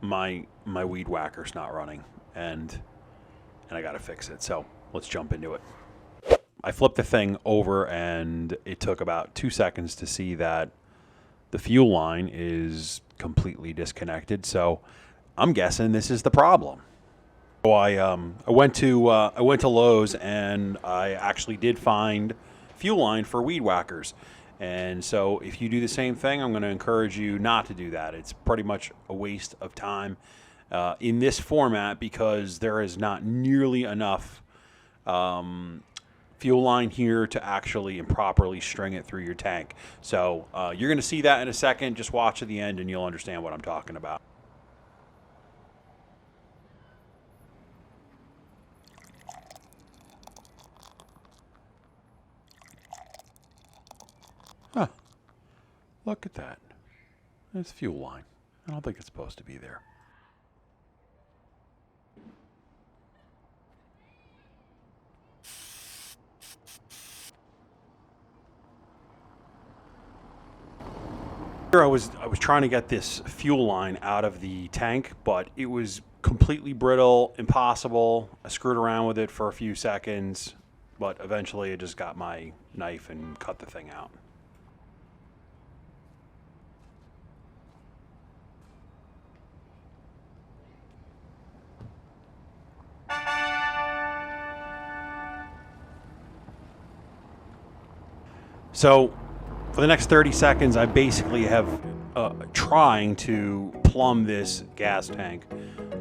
my weed whacker's not running, and I got to fix it. So let's jump into it. I flipped the thing over, and it took about 2 seconds to see that the fuel line is completely disconnected. So I'm guessing this is the problem. So I went to Lowe's, and I actually did find fuel line for weed whackers. And so if you do the same thing, I'm going to encourage you not to do that. It's pretty much a waste of time in this format, because there is not nearly enough fuel line here to actually and properly string it through your tank. So you're going to see that in a second. Just watch to the end and you'll understand what I'm talking about. Huh. Look at that. It's fuel line. I don't think it's supposed to be there. I was trying to get this fuel line out of the tank, but it was completely brittle, impossible. I screwed around with it for a few seconds, but eventually I just got my knife and cut the thing out. So for the next 30 seconds, I basically have trying to plumb this gas tank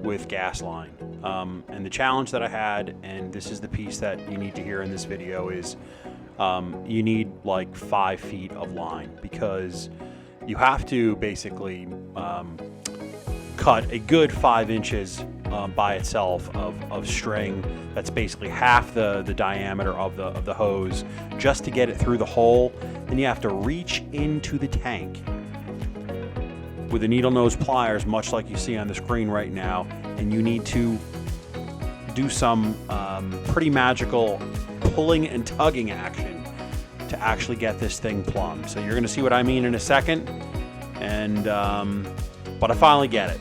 with gas line. And the challenge that I had, and this is the piece that you need to hear in this video, is you need like 5 feet of line, because you have to basically cut a good 5 inches by itself of string. That's basically half the diameter of the hose, just to get it through the hole. Then you have to reach into the tank with the needle nose pliers, much like you see on the screen right now, and you need to do some pretty magical pulling and tugging action to actually get this thing plumbed. So you're going to see what I mean in a second, and but I finally get it.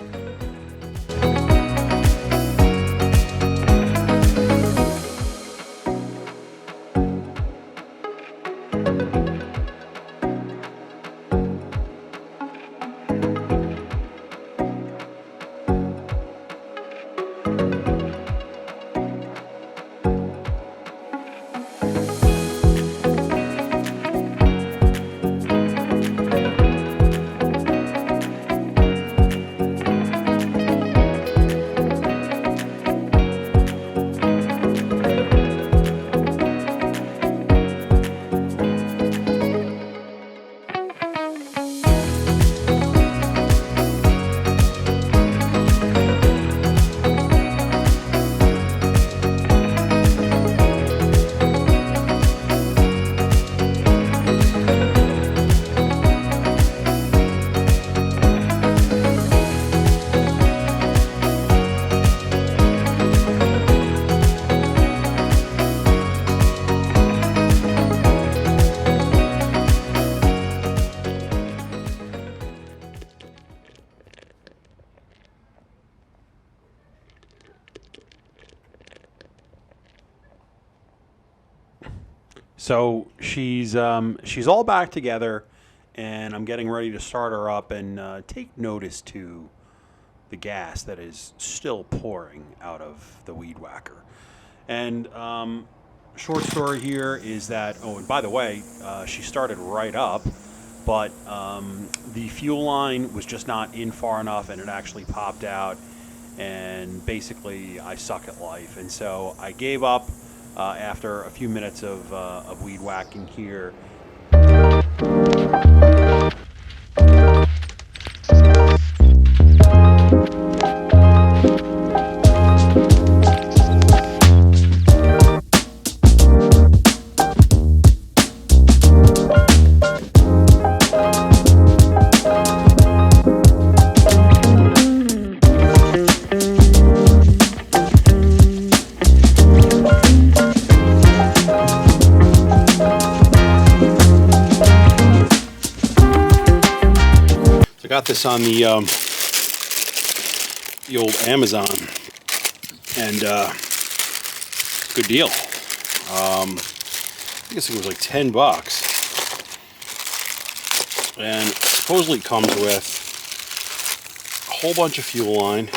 So she's all back together, and I'm getting ready to start her up, and take notice to the gas that is still pouring out of the weed whacker. And short story here is that, oh, and by the way, she started right up, but the fuel line was just not in far enough, and it actually popped out, and basically I suck at life. And so I gave up after a few minutes of weed whacking here. Got this on the the old Amazon, and good deal. I guess it was like $10, and supposedly it comes with a whole bunch of fuel line,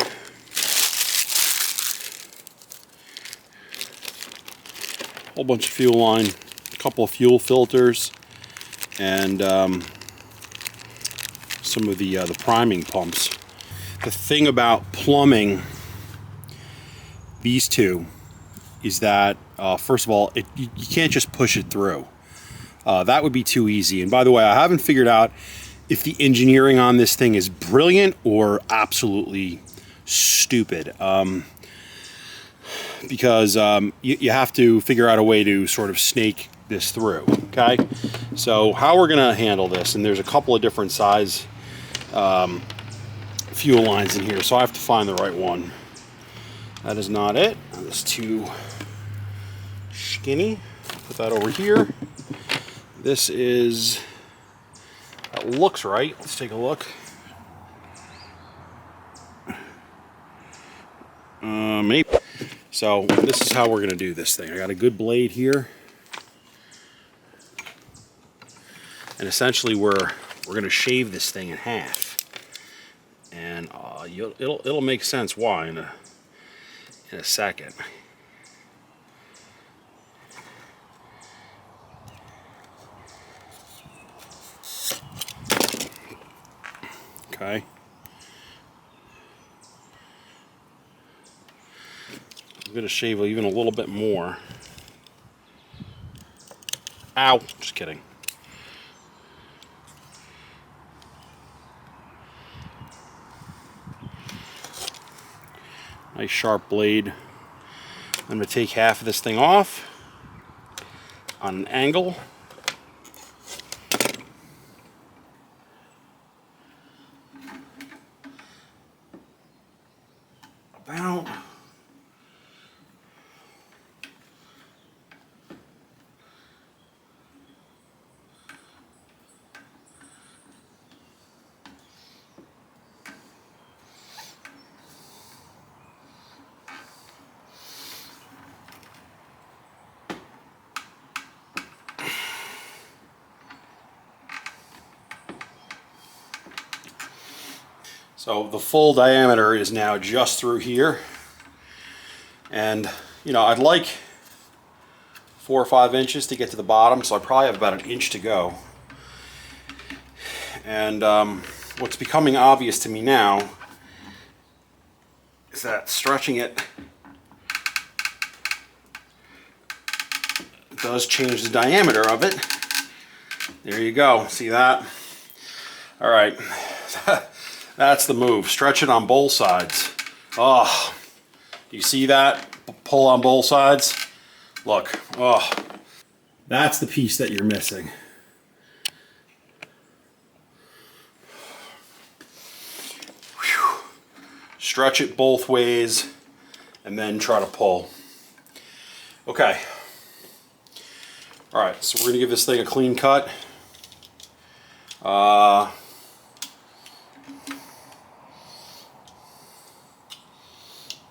a couple of fuel filters, and some of the priming pumps. The thing about plumbing these two is that first of all, you can't just push it through. That would be too easy. And by the way, I haven't figured out if the engineering on this thing is brilliant or absolutely stupid. Because you have to figure out a way to sort of snake this through, okay? So how we're gonna handle this, and there's a couple of different size fuel lines in here, so I have to find the right one. That is not it. That's too skinny. Put that over here. This is, that looks right. Let's take a look. Maybe. So this is how we're going to do this thing. I got a good blade here, and essentially we're going to shave this thing in half, and it'll make sense why in a second. Okay. I'm going to shave even a little bit more. Ow, just kidding. Nice sharp blade. I'm going to take half of this thing off on an angle. About so the full diameter is now just through here, and you know, I'd like 4 or 5 inches to get to the bottom, so I probably have about an inch to go. And what's becoming obvious to me now is that stretching it does change the diameter of it. There you go, see that? All right. That's the move. Stretch it on both sides. Oh, you see that? Pull on both sides. Look. Oh, that's the piece that you're missing. Whew. Stretch it both ways and then try to pull. Okay. All right, so we're gonna give this thing a clean cut.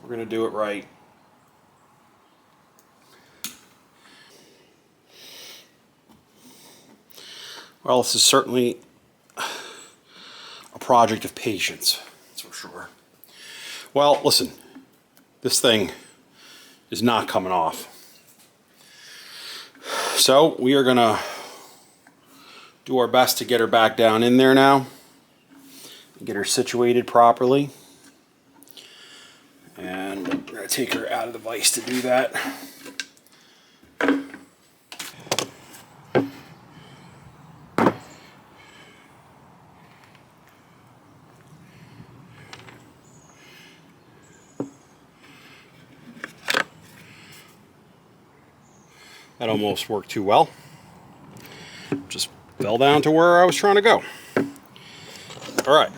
We're going to do it right. Well, this is certainly a project of patience, that's for sure. Well, listen, this thing is not coming off. So we are going to do our best to get her back down in there now, get her situated properly. And I'm going to take her out of the vise to do that. That almost worked too well. Just fell down to where I was trying to go. All right.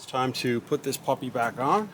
Time to put this puppy back on.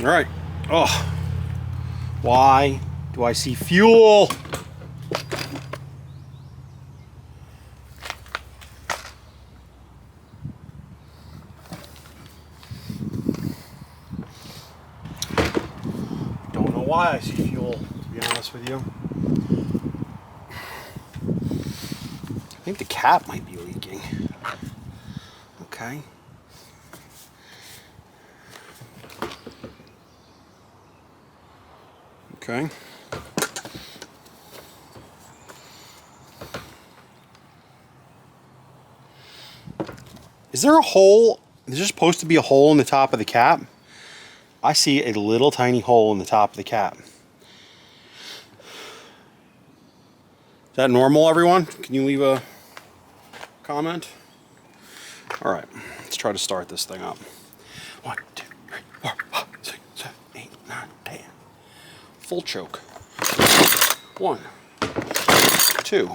right. Oh, why do I see fuel? Don't know why I see fuel, to be honest with you. I think the cap might be leaking. Okay. Okay. Is there a hole? Is there supposed to be a hole in the top of the cap? I see a little tiny hole in the top of the cap. Is that normal, everyone? Can you leave a comment? All right, let's try to start this thing up. 1, 2, 3, 4, 5, 6, 7, 8, 9, 10. Full choke. 1, 2.